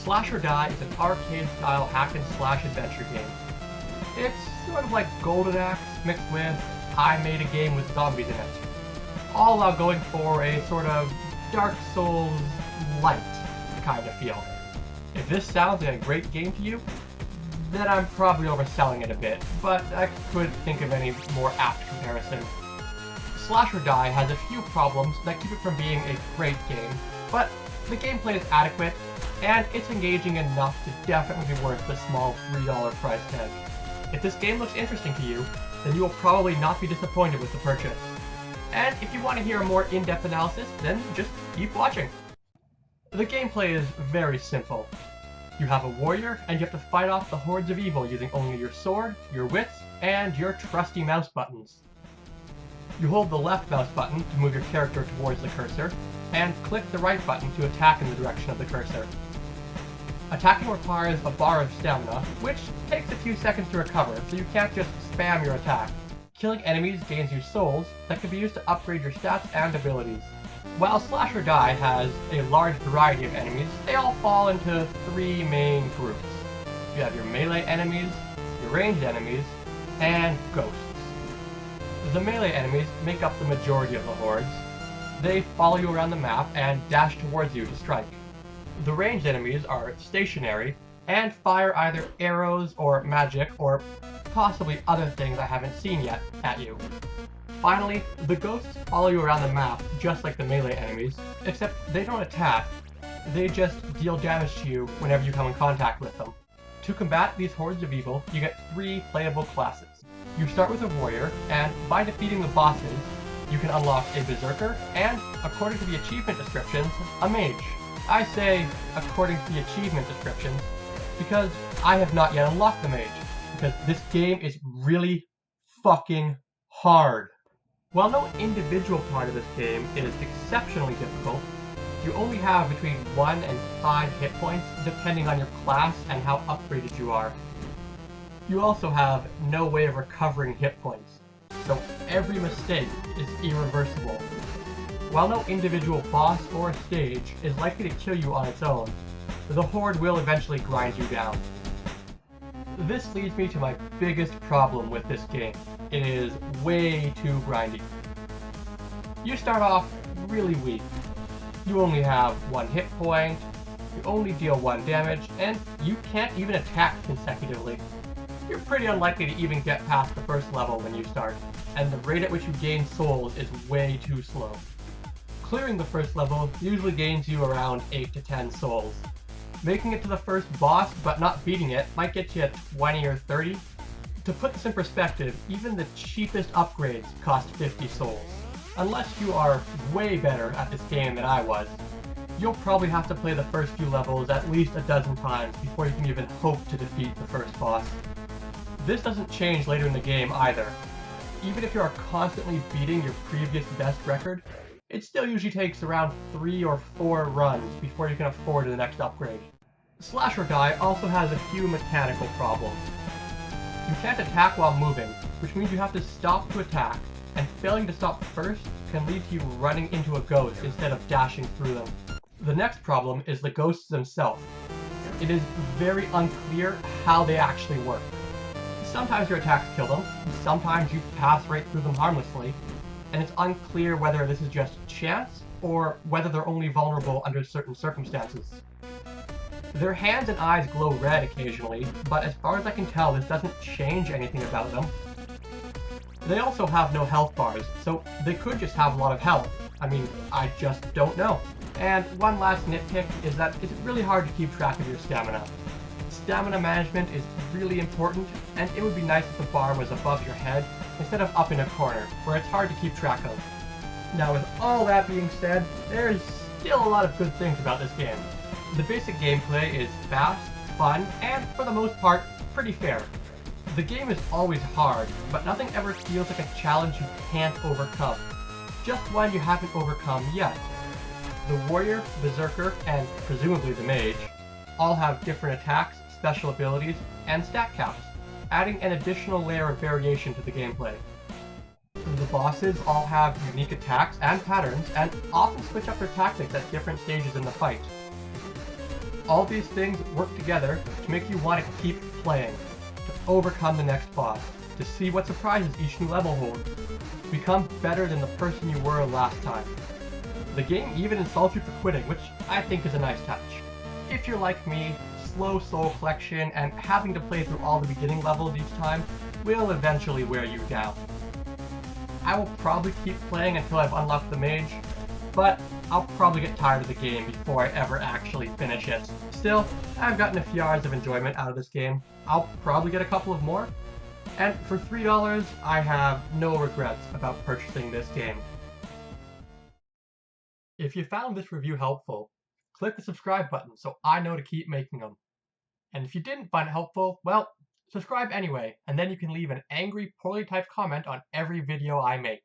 Slash or Die is an arcade-style hack-and-slash adventure game. It's sort of like Golden Axe mixed with I made a game with zombies in it, all while going for a sort of Dark Souls light kind of feel. If this sounds like a great game to you, then I'm probably overselling it a bit, but I couldn't think of any more apt comparison. Slash or Die has a few problems that keep it from being a great game, but the gameplay is adequate, and it's engaging enough to definitely be worth the small $3 price tag. If this game looks interesting to you, then you will probably not be disappointed with the purchase. And if you want to hear a more in-depth analysis, then just keep watching. The gameplay is very simple. You have a warrior, and you have to fight off the hordes of evil using only your sword, your wits, and your trusty mouse buttons. You hold the left mouse button to move your character towards the cursor, and click the right button to attack in the direction of the cursor. Attacking requires a bar of stamina, which takes a few seconds to recover, so you can't just spam your attack. Killing enemies gains you souls that can be used to upgrade your stats and abilities. While Slash or Die has a large variety of enemies, they all fall into three main groups. You have your melee enemies, your ranged enemies, and ghosts. The melee enemies make up the majority of the hordes. They follow you around the map and dash towards you to strike. The ranged enemies are stationary and fire either arrows or magic or possibly other things I haven't seen yet at you. Finally, the ghosts follow you around the map just like the melee enemies, except they don't attack, they just deal damage to you whenever you come in contact with them. To combat these hordes of evil, you get three playable classes. You start with a warrior, and by defeating the bosses, you can unlock a berserker, and, according to the achievement descriptions, a mage. I say, according to the achievement descriptions, because I have not yet unlocked the mage, because this game is really fucking hard. While no individual part of this game is exceptionally difficult, you only have between 1 and 5 hit points depending on your class and how upgraded you are. You also have no way of recovering hit points, so every mistake is irreversible. While no individual boss or stage is likely to kill you on its own, the horde will eventually grind you down. This leads me to my biggest problem with this game. It is way too grindy. You start off really weak. You only have 1 hit point, you only deal 1 damage, and you can't even attack consecutively. You're pretty unlikely to even get past the first level when you start, and the rate at which you gain souls is way too slow. Clearing the first level usually gains you around 8 to 10 souls. Making it to the first boss but not beating it might get you 20 or 30. To put this in perspective, even the cheapest upgrades cost 50 souls. Unless you are way better at this game than I was, you'll probably have to play the first few levels at least a dozen times before you can even hope to defeat the first boss. This doesn't change later in the game either. Even if you are constantly beating your previous best record, it still usually takes around 3 or 4 runs before you can afford the next upgrade. Slash or Die also has a few mechanical problems. You can't attack while moving, which means you have to stop to attack, and failing to stop first can lead to you running into a ghost instead of dashing through them. The next problem is the ghosts themselves. It is very unclear how they actually work. Sometimes your attacks kill them, sometimes you pass right through them harmlessly, and it's unclear whether this is just chance or whether they're only vulnerable under certain circumstances. Their hands and eyes glow red occasionally, but as far as I can tell, this doesn't change anything about them. They also have no health bars, so they could just have a lot of health. I mean, I just don't know. And one last nitpick is that it's really hard to keep track of your stamina. Stamina management is really important, and it would be nice if the bar was above your head instead of up in a corner, where it's hard to keep track of. Now with all that being said, there's still a lot of good things about this game. The basic gameplay is fast, fun, and for the most part, pretty fair. The game is always hard, but nothing ever feels like a challenge you can't overcome. Just one you haven't overcome yet. The warrior, berserker, and presumably the mage all have different attacks, special abilities, and stat caps, adding an additional layer of variation to the gameplay. The bosses all have unique attacks and patterns, and often switch up their tactics at different stages in the fight. All these things work together to make you want to keep playing, to overcome the next boss, to see what surprises each new level holds, to become better than the person you were last time. The game even insults you for quitting, which I think is a nice touch. If you're like me, slow soul collection and having to play through all the beginning levels each time will eventually wear you down. I will probably keep playing until I've unlocked the mage, but I'll probably get tired of the game before I ever actually finish it. Still, I've gotten a few hours of enjoyment out of this game. I'll probably get a couple of more, and for $3, I have no regrets about purchasing this game. If you found this review helpful, click the subscribe button so I know to keep making them. And if you didn't find it helpful, well, subscribe anyway, and then you can leave an angry, poorly typed comment on every video I make.